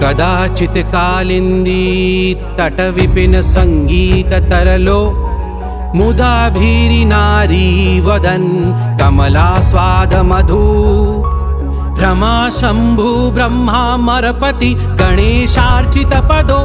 कदाचित कालिंदी तटविपिन संगीत तरलो मुदा भीरी नारी वदन कमला स्वाद मधु रमा शंभु ब्रह्मा मरपति गणेशार्चित पदो